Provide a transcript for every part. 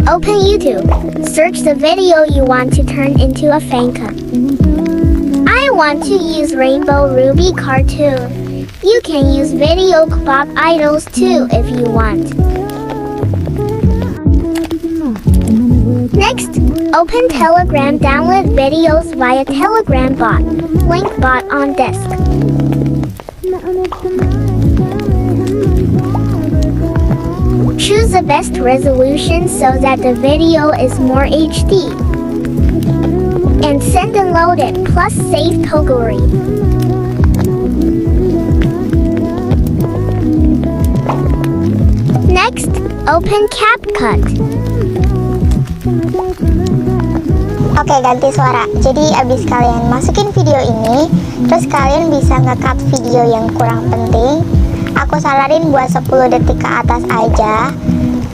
Open YouTube. Search the video you want to turn into a fancam. I want to use Rainbow Ruby cartoon. You can use video pop idols too if you want. Next, open Telegram. Download videos via Telegram bot. Link bot on disk. Choose the best resolution so that the video is more HD. And send and load it plus save Toguri. Next, open CapCut. Oke, ganti suara. Jadi abis kalian masukin video ini, terus kalian bisa nge-cut video yang kurang penting. Aku saranin buat 10 detik ke atas aja,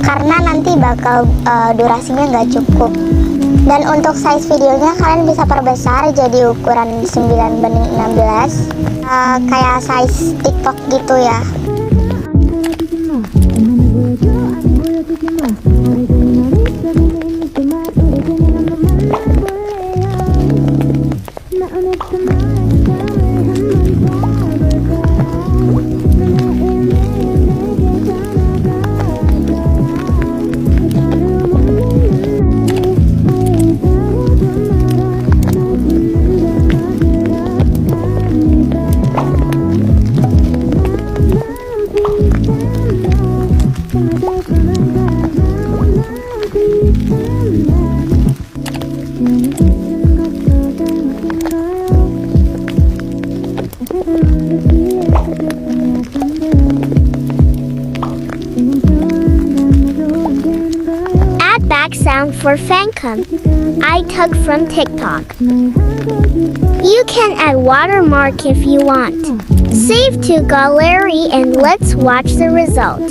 karena nanti bakal durasinya nggak cukup. Dan untuk size videonya kalian bisa perbesar jadi ukuran 9:16, kayak size TikTok gitu ya. Add back sound for fancam. I took from TikTok. You can add watermark if you want. Save to gallery and let's watch the result.